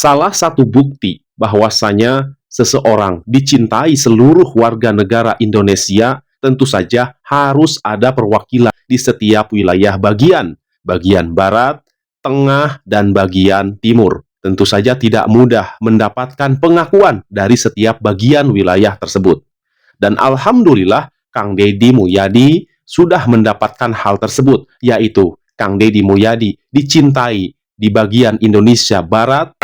Salah satu bukti bahwasanya seseorang dicintai seluruh warga negara Indonesia tentu saja harus ada perwakilan di setiap wilayah bagian barat, tengah, dan bagian timur. Tentu saja tidak mudah mendapatkan pengakuan dari setiap bagian wilayah tersebut. Dan alhamdulillah Kang Deddy Mulyadi sudah mendapatkan hal tersebut, yaitu Kang Deddy Mulyadi dicintai di bagian Indonesia Barat,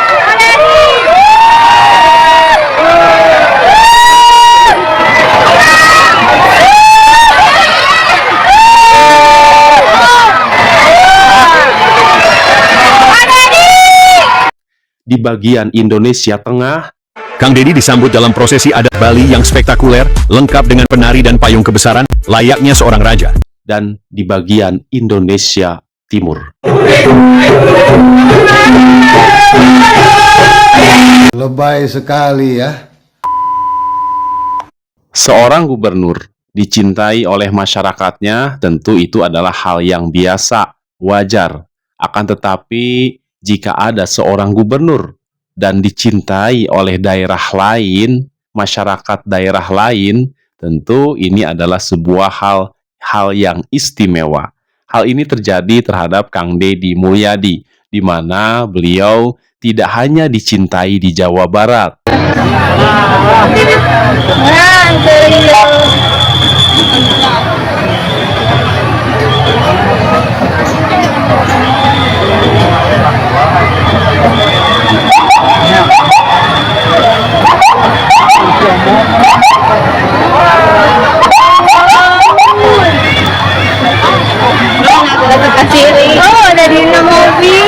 di bagian Indonesia Tengah. Kang Deddy disambut dalam prosesi adat Bali yang spektakuler, lengkap dengan penari dan payung kebesaran, layaknya seorang raja. Dan di bagian Indonesia Timur. Lebay sekali ya. Seorang gubernur dicintai oleh masyarakatnya, tentu itu adalah hal yang biasa, wajar. Akan tetapi, jika ada seorang gubernur dan dicintai oleh daerah lain, masyarakat daerah lain, tentu ini adalah sebuah hal yang istimewa. Hal ini terjadi terhadap Kang Deddy Mulyadi, di mana beliau tidak hanya dicintai di Jawa Barat. Oh, ada di mobil.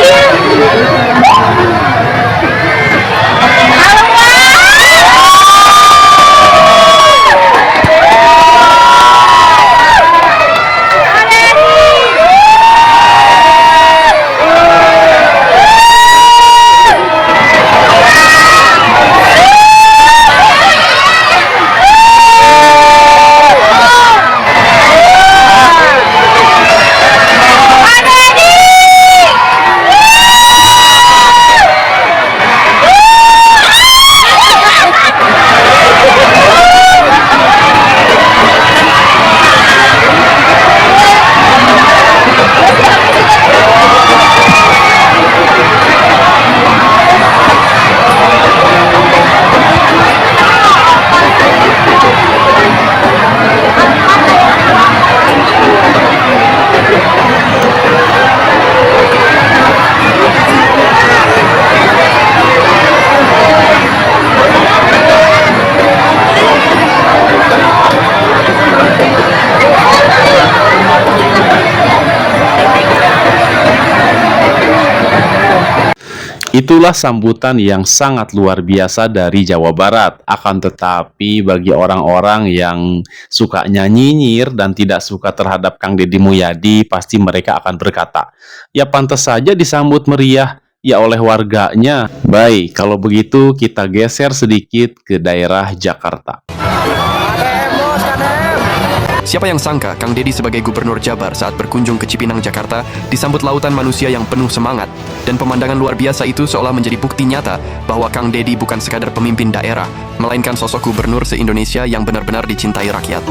Itulah sambutan yang sangat luar biasa dari Jawa Barat. Akan tetapi bagi orang-orang yang suka nyinyir dan tidak suka terhadap Kang Deddy Mulyadi, pasti mereka akan berkata, ya pantas saja disambut meriah ya oleh warganya. Baik, kalau begitu kita geser sedikit ke daerah Jakarta. Siapa yang sangka Kang Deddy sebagai Gubernur Jabar saat berkunjung ke Cipinang, Jakarta disambut lautan manusia yang penuh semangat, dan pemandangan luar biasa itu seolah menjadi bukti nyata bahwa Kang Deddy bukan sekadar pemimpin daerah, melainkan sosok gubernur se-Indonesia yang benar-benar dicintai rakyat.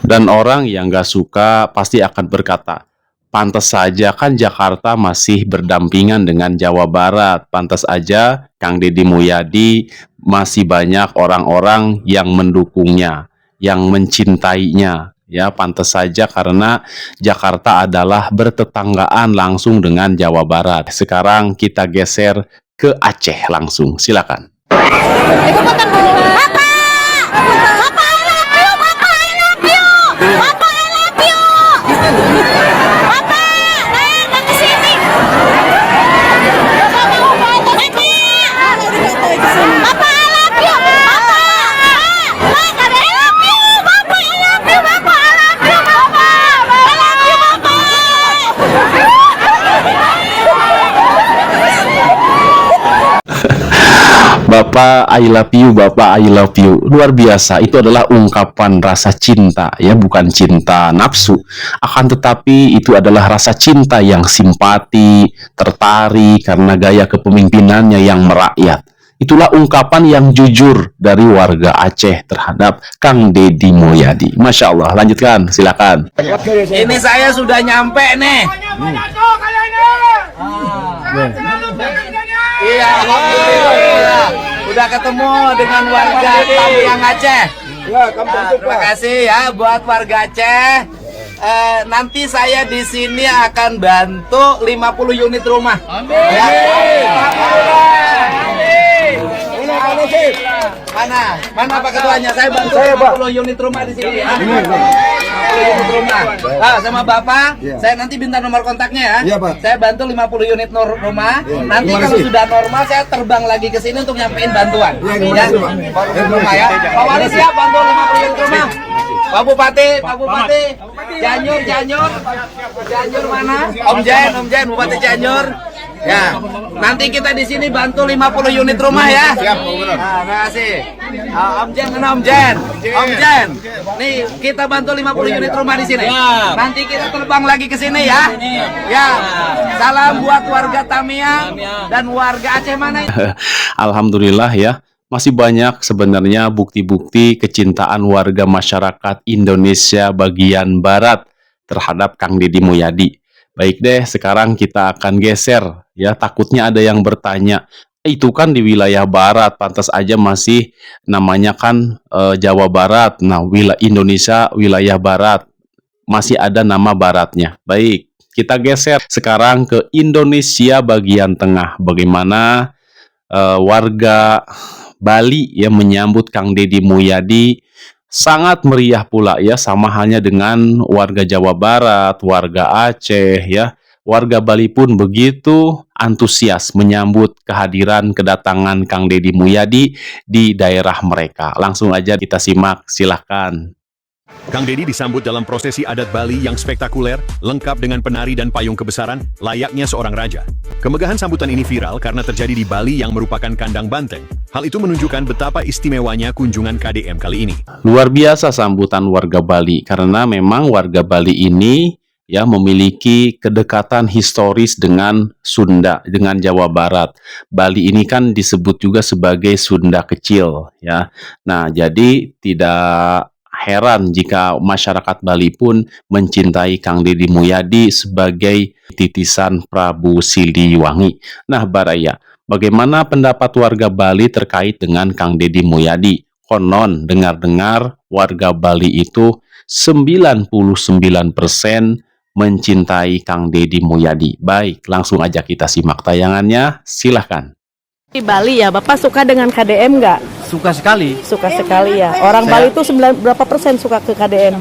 Dan orang yang gak suka pasti akan berkata, pantas saja kan Jakarta masih berdampingan dengan Jawa Barat, pantas aja Kang Deddy Mulyadi masih banyak orang-orang yang mendukungnya, yang mencintainya. Ya, pantas saja karena Jakarta adalah bertetanggaan langsung dengan Jawa Barat. Sekarang kita geser ke Aceh langsung. Silakan. Bapak I love you, Bapak I love you. Luar biasa, itu adalah ungkapan rasa cinta ya, bukan cinta nafsu. Akan tetapi itu adalah rasa cinta yang simpati, tertarik karena gaya kepemimpinannya yang merakyat. Itulah ungkapan yang jujur dari warga Aceh terhadap Kang Deddy Mulyadi. Masya Allah, lanjutkan, silakan. Ini saya sudah nyampe nih. Iya, alhamdulillah. Udah ketemu dengan warga Tamiang Aceh. Terima kasih ya buat warga Aceh. Nanti saya di sini akan bantu 50 unit rumah. Ya. Mana Pak Ketuanya? Saya bantu 50 unit rumah di sini ya. 50 unit rumah. Sama Bapak, saya nanti minta nomor kontaknya ya. Saya bantu 50 unit rumah. Nanti kalau sudah normal saya terbang lagi ke sini untuk nyampein bantuan. Ya. Rumah ya. Pak Wali siap bantu 50 unit rumah. Pak Bupati, Cianjur mana? Om Jen, Bupati Cianjur. Ya, nanti kita di sini bantu 50 unit rumah ya. Siap, Gubernur. Terima kasih. Om Jen mana Om Jen? Om Jen. Nih, kita bantu 50 unit rumah di sini. Nanti kita terbang lagi ke sini ya. Ya. Salam buat warga Tamiang dan warga Aceh mana? Alhamdulillah ya. Masih banyak sebenarnya bukti-bukti kecintaan warga masyarakat Indonesia bagian Barat terhadap Kang Deddy Mulyadi. Baik deh, sekarang kita akan geser ya. Takutnya ada yang bertanya, itu kan di wilayah Barat, pantas aja masih namanya kan Jawa Barat. Nah, Indonesia wilayah Barat masih ada nama Baratnya. Baik, kita geser sekarang ke Indonesia bagian Tengah. Bagaimana warga Bali yang menyambut Kang Deddy Mulyadi sangat meriah pula ya, sama halnya dengan warga Jawa Barat, warga Aceh ya. Warga Bali pun begitu antusias menyambut kehadiran kedatangan Kang Deddy Mulyadi di daerah mereka. Langsung aja kita simak, silahkan. Kang Deddy disambut dalam prosesi adat Bali yang spektakuler, lengkap dengan penari dan payung kebesaran, layaknya seorang raja. Kemegahan sambutan ini viral karena terjadi di Bali yang merupakan kandang banteng. Hal itu menunjukkan betapa istimewanya kunjungan KDM kali ini. Luar biasa sambutan warga Bali, karena memang warga Bali ini ya memiliki kedekatan historis dengan Sunda, dengan Jawa Barat. Bali ini kan disebut juga sebagai Sunda kecil ya. Nah, jadi tidak heran jika masyarakat Bali pun mencintai Kang Deddy Mulyadi sebagai titisan Prabu Siliwangi. Nah, Baraya, bagaimana pendapat warga Bali terkait dengan Kang Deddy Mulyadi? Konon dengar-dengar warga Bali itu 99% mencintai Kang Deddy Mulyadi. Baik, langsung aja kita simak tayangannya, silahkan. Di Bali ya, Bapak suka dengan KDM nggak? Suka sekali. Suka sekali ya. Orang Bali itu berapa persen suka ke KDM?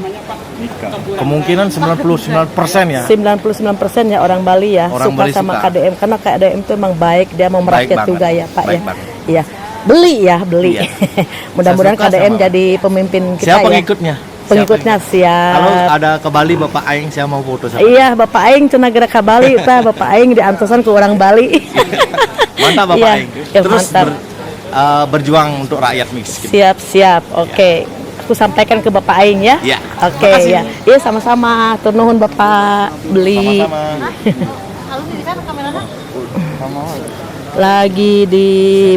Kemungkinan 99% ya. 99% ya orang Bali ya Orang suka Bali sama suka. KDM, karena KDM itu emang baik, dia mau merakyat banget. juga ya Pak Baik ya. banget. Iya. Beli ya, beli. Iya. Mudah-mudahan Saya suka KDM sama- jadi pemimpin kita Siapa ya. pengikutnya? Pengikutnya siap. Kalau ada ke Bali Bapak Aing saya mau foto sama. Iya, Bapak Aing cenah gerak ke Bali, Bapak Aing diantosan ke orang Bali. Mantap Bapak Iya, Aing. ya, Terus mantap. berjuang untuk rakyat miskin. Siap. Oke. Aku sampaikan ke Bapak Aing ya. Iya. Oke Makasih. ya. Iya, sama-sama. Tur nuhun Bapak beli. Lagi di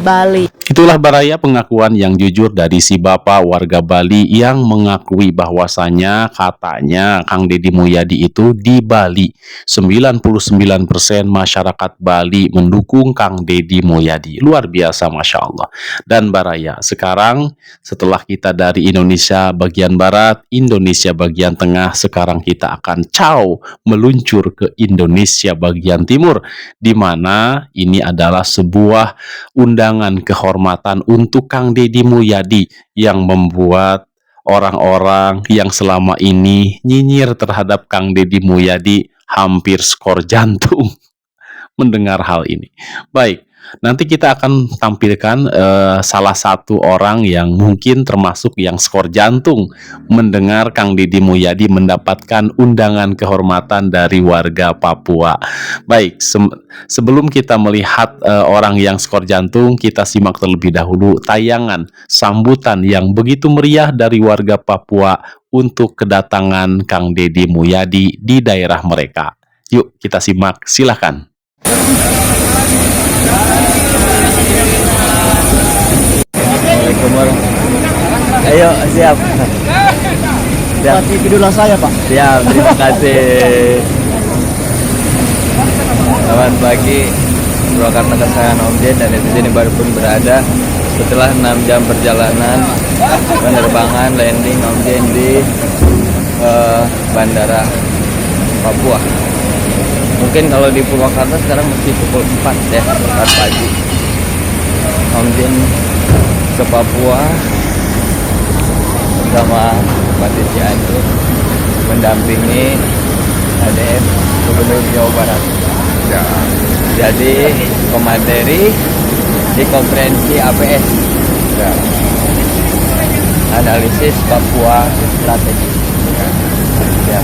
Bali. Itulah Baraya pengakuan yang jujur dari si bapak warga Bali yang mengakui bahwasannya katanya Kang Deddy Mulyadi itu di Bali 99% masyarakat Bali mendukung Kang Deddy Mulyadi. Luar biasa, Masya Allah. Dan Baraya, sekarang setelah kita dari Indonesia bagian Barat, Indonesia bagian Tengah, sekarang kita akan meluncur ke Indonesia bagian Timur, di mana ini adalah sebuah undangan kehormatan untuk Kang Deddy Mulyadi yang membuat orang-orang yang selama ini nyinyir terhadap Kang Deddy Mulyadi hampir skor jantung mendengar hal ini. Baik, Nanti kita akan tampilkan salah satu orang yang mungkin termasuk yang skor jantung mendengar Kang Deddy Mulyadi mendapatkan undangan kehormatan dari warga Papua. Baik, sebelum kita melihat orang yang skor jantung, kita simak terlebih dahulu tayangan sambutan yang begitu meriah dari warga Papua untuk kedatangan Kang Deddy Mulyadi di daerah mereka. Yuk kita simak, silakan. Ayo, siap. Siap. Idola saya, Pak. Siap, terima kasih. Selamat pagi. Purwakarta kesayangan Om Jen, dan di sini baru pun berada setelah 6 jam perjalanan penerbangan landing Om Jen di Bandara Papua. Mungkin kalau di Purwakarta sekarang masih pukul 4 ya, 4 pagi. Om Jen ke Papua bersama Bupati Cianjur mendampingi ADM Gubernur Jawa Barat. Ya. Jadi komateri di konferensi APS. Ya. Analisis Papua strategi. Ya.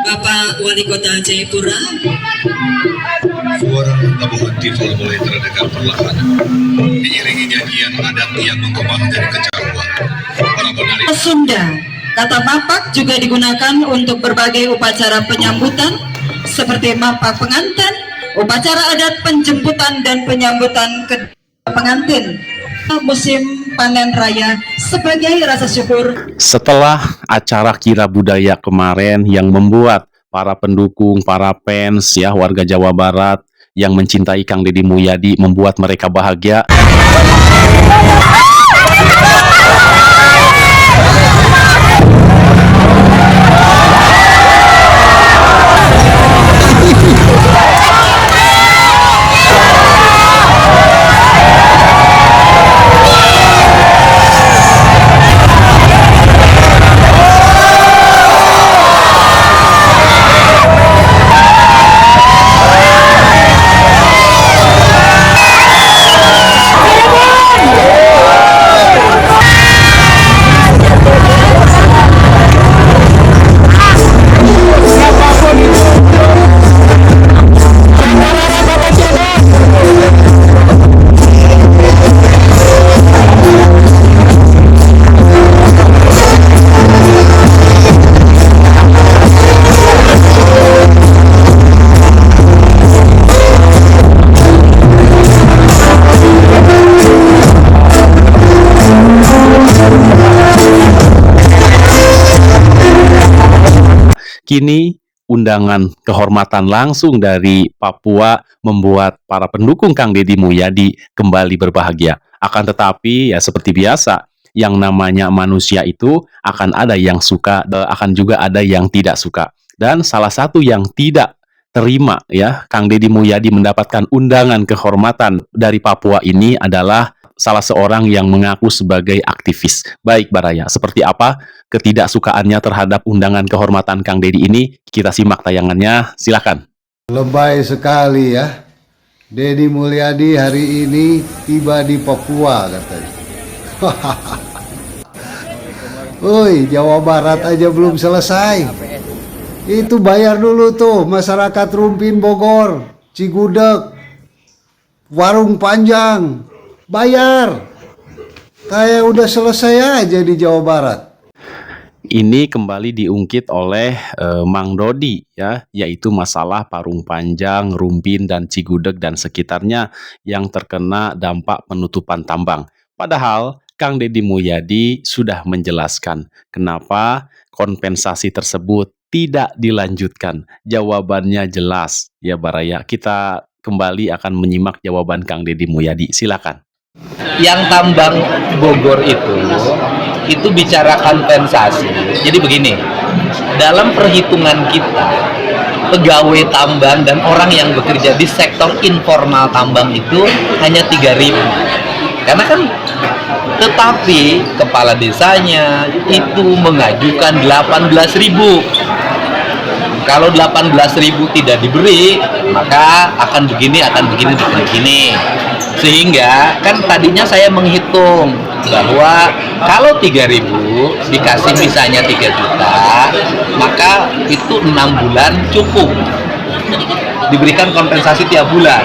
Bapak Wali Kota Jayapura. Suara tabungan tifal mulai terdengar perlahan, diiringi nyanyian adat yang menggema dari kejaruan. Para penari Sunda, kata mapak juga digunakan untuk berbagai upacara penyambutan seperti mapak pengantin, upacara adat penjemputan dan penyambutan ke pengantin musim panen raya sebagai rasa syukur. Setelah acara Kira Budaya kemarin yang membuat para pendukung, para fans ya warga Jawa Barat yang mencintai Kang Deddy Mulyadi membuat mereka bahagia. Kini undangan kehormatan langsung dari Papua membuat para pendukung Kang Deddy Mulyadi kembali berbahagia. Akan tetapi ya seperti biasa, yang namanya manusia itu akan ada yang suka, akan juga ada yang tidak suka. Dan salah satu yang tidak terima ya Kang Deddy Mulyadi mendapatkan undangan kehormatan dari Papua ini adalah salah seorang yang mengaku sebagai aktivis. Baik Baraya, seperti apa ketidaksukaannya terhadap undangan kehormatan Kang Deddy ini? Kita simak tayangannya, silakan. Lebay sekali ya. Deddy Mulyadi hari ini tiba di Papua katanya. Woi, Jawa Barat aja belum selesai. Itu bayar dulu tuh masyarakat Rumpin Bogor, Cigudeg, Warung Panjang. Bayar. Kayak udah selesai aja di Jawa Barat. Ini kembali diungkit oleh Mang Dodi ya, yaitu masalah Parung Panjang, Rumpin dan Cigudeg dan sekitarnya yang terkena dampak penutupan tambang. Padahal Kang Deddy Mulyadi sudah menjelaskan kenapa kompensasi tersebut tidak dilanjutkan. Jawabannya jelas ya Baraya. Kita kembali akan menyimak jawaban Kang Deddy Mulyadi. Silakan. Yang tambang Bogor itu bicara kompensasi. Jadi begini, dalam perhitungan kita, pegawai tambang dan orang yang bekerja di sektor informal tambang itu hanya 3.000. Karena kan, tetapi kepala desanya itu mengajukan 18.000. Kalau 18.000 tidak diberi, maka akan begini, begini. Sehingga kan tadinya saya menghitung bahwa kalau 3.000 dikasih misalnya 3 juta, maka itu 6 bulan cukup diberikan kompensasi tiap bulan.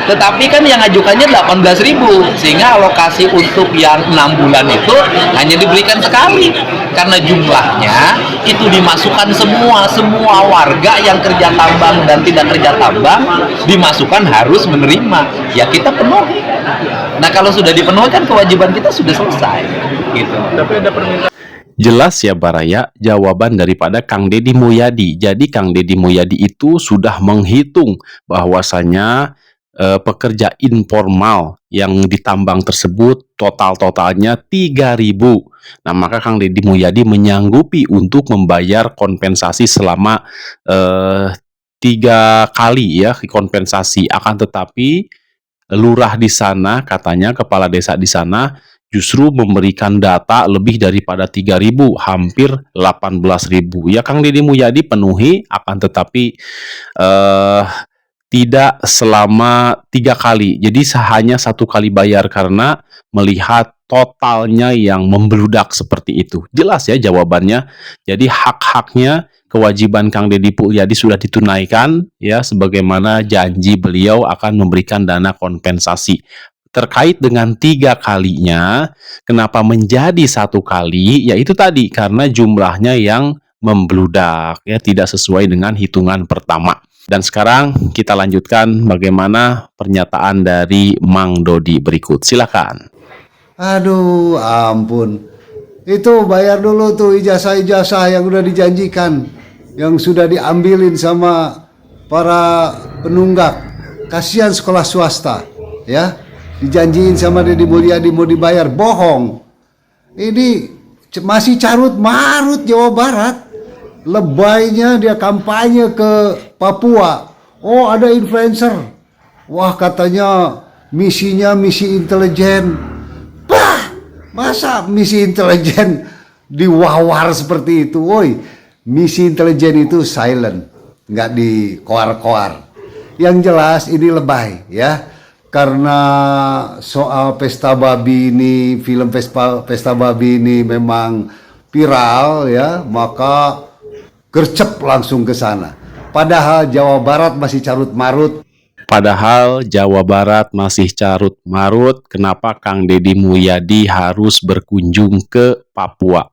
Tetapi kan yang ajukannya 18.000, sehingga alokasi untuk yang 6 bulan itu hanya diberikan sekali. Karena jumlahnya itu dimasukkan semua warga yang kerja tambang dan tidak kerja tambang dimasukkan harus menerima. Ya kita penuhi. Nah kalau sudah dipenuhi kan kewajiban kita sudah selesai. Gitu. Tapi ada permintaan. Jelas ya Baraya, jawaban daripada Kang Deddy Mulyadi. Jadi Kang Deddy Mulyadi itu sudah menghitung bahwasanya pekerja informal yang ditambang tersebut totalnya 3.000. Nah, maka Kang Deddy Mulyadi menyanggupi untuk membayar kompensasi selama 3 kali ya kompensasi. Akan tetapi lurah di sana, katanya kepala desa di sana justru memberikan data lebih daripada 3.000, hampir 18.000. Ya Kang Deddy Mulyadi penuhi, akan tetapi tidak selama 3 kali. Jadi hanya 1 kali bayar karena melihat totalnya yang membludak seperti itu. Jelas ya jawabannya. Jadi hak-haknya, kewajiban Kang Deddy Mulyadi sudah ditunaikan ya, sebagaimana janji beliau akan memberikan dana kompensasi. Terkait dengan 3 kalinya, kenapa menjadi 1 kali? Yaitu tadi karena jumlahnya yang membludak ya, tidak sesuai dengan hitungan pertama. Dan sekarang kita lanjutkan bagaimana pernyataan dari Mang Dodi berikut. Silakan. Aduh, ampun. Itu bayar dulu tuh ijazah-ijazah yang udah dijanjikan, yang sudah diambilin sama para penunggak. Kasihan sekolah swasta, ya. Dijanjiin sama Deddy Mulyadi mau dibayar, bohong. Ini masih carut marut Jawa Barat. Lebaynya dia kampanye ke Papua. Oh, ada influencer. Wah, katanya misinya misi intelijen. Bah, masa misi intelijen diwawar seperti itu? Woi, misi intelijen itu silent, nggak dikoar-koar. Yang jelas ini lebay ya. Karena soal pesta babi ini, film pesta babi ini memang viral ya, maka gercep langsung ke sana. Padahal Jawa Barat masih carut marut. Kenapa Kang Deddy Mulyadi harus berkunjung ke Papua?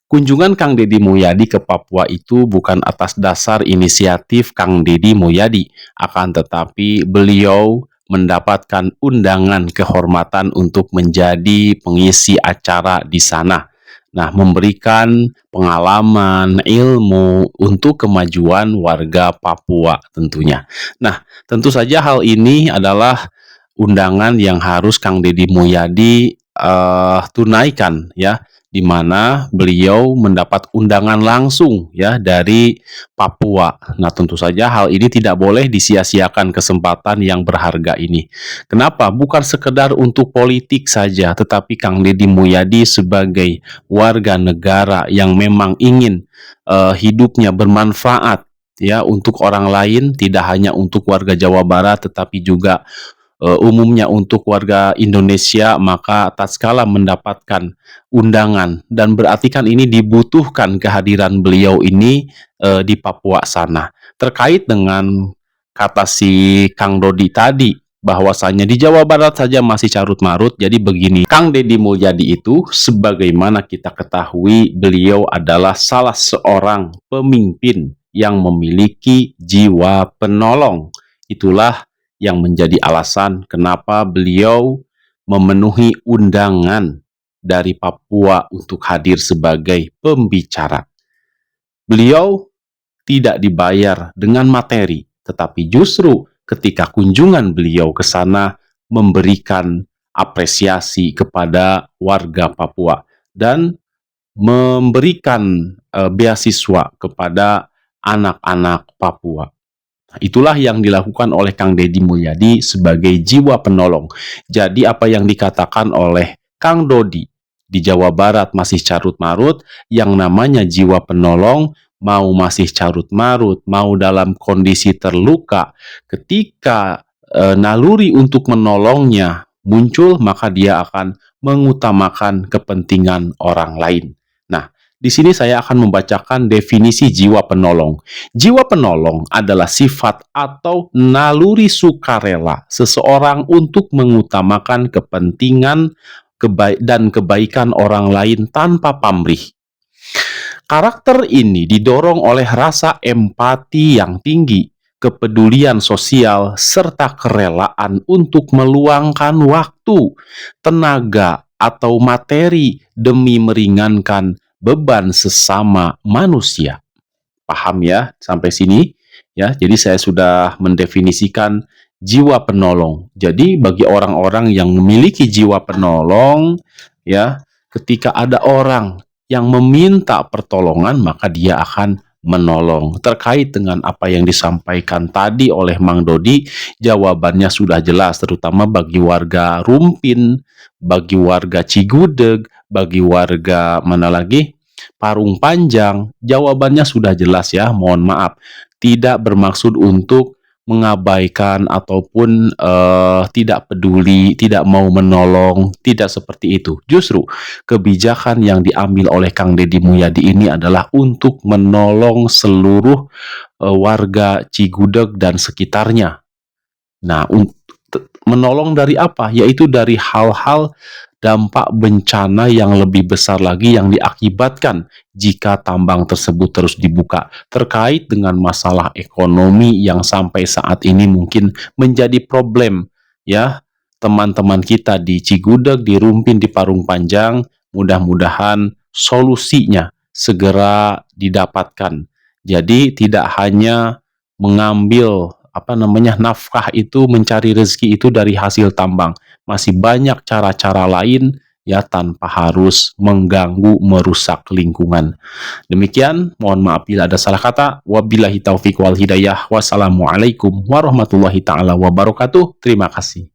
Kunjungan Kang Deddy Mulyadi ke Papua itu bukan atas dasar inisiatif Kang Deddy Mulyadi, akan tetapi beliau mendapatkan undangan kehormatan untuk menjadi pengisi acara di sana. Nah, memberikan pengalaman, ilmu untuk kemajuan warga Papua tentunya. Nah, tentu saja hal ini adalah undangan yang harus Kang Deddy Mulyadi tunaikan ya, di mana beliau mendapat undangan langsung ya dari Papua. Nah, tentu saja hal ini tidak boleh disia-siakan kesempatan yang berharga ini. Kenapa? Bukan sekedar untuk politik saja, tetapi Kang Deddy Mulyadi sebagai warga negara yang memang ingin hidupnya bermanfaat ya untuk orang lain, tidak hanya untuk warga Jawa Barat tetapi juga umumnya untuk warga Indonesia, maka tatkala mendapatkan undangan dan berarti kan ini dibutuhkan kehadiran beliau ini di Papua sana. Terkait dengan kata si Kang Dodi tadi bahwasanya di Jawa Barat saja masih carut-marut. Jadi begini, Kang Deddy Mulyadi itu sebagaimana kita ketahui beliau adalah salah seorang pemimpin yang memiliki jiwa penolong. Itulah yang menjadi alasan kenapa beliau memenuhi undangan dari Papua untuk hadir sebagai pembicara. Beliau tidak dibayar dengan materi, tetapi justru ketika kunjungan beliau ke sana memberikan apresiasi kepada warga Papua dan memberikan beasiswa kepada anak-anak Papua. Itulah yang dilakukan oleh Kang Deddy Mulyadi sebagai jiwa penolong. Jadi apa yang dikatakan oleh Kang Dodi di Jawa Barat masih carut-marut, yang namanya jiwa penolong mau masih carut-marut, mau dalam kondisi terluka, ketika naluri untuk menolongnya muncul, maka dia akan mengutamakan kepentingan orang lain. Nah, di sini saya akan membacakan definisi jiwa penolong. Jiwa penolong adalah sifat atau naluri sukarela seseorang untuk mengutamakan kepentingan dan kebaikan orang lain tanpa pamrih. Karakter ini didorong oleh rasa empati yang tinggi, kepedulian sosial, serta kerelaan untuk meluangkan waktu, tenaga, atau materi demi meringankan beban sesama manusia. Paham ya sampai sini? Ya, jadi saya sudah mendefinisikan jiwa penolong. Jadi bagi orang-orang yang memiliki jiwa penolong, ya, ketika ada orang yang meminta pertolongan, maka dia akan menolong. Terkait dengan apa yang disampaikan tadi oleh Mang Dodi, jawabannya sudah jelas, terutama bagi warga Rumpin, bagi warga Cigudeg, bagi warga mana lagi? Parung Panjang. Jawabannya sudah jelas ya, mohon maaf. Tidak bermaksud untuk mengabaikan ataupun tidak peduli, tidak mau menolong, tidak seperti itu. Justru kebijakan yang diambil oleh Kang Deddy Mulyadi ini adalah untuk menolong seluruh warga Cigudeg dan sekitarnya. Nah, menolong dari apa? Yaitu dari hal-hal dampak bencana yang lebih besar lagi yang diakibatkan jika tambang tersebut terus dibuka, terkait dengan masalah ekonomi yang sampai saat ini mungkin menjadi problem ya teman-teman kita di Cigudeg, di Rumpin, di Parung Panjang. Mudah-mudahan solusinya segera didapatkan. Jadi tidak hanya mengambil nafkah itu, mencari rezeki itu dari hasil tambang. Masih banyak cara-cara lain ya tanpa harus mengganggu, merusak lingkungan. Demikian, mohon maaf bila ada salah kata. Wabillahi taufiq wal hidayah. Wassalamualaikum warahmatullahi taala wabarakatuh. Terima kasih.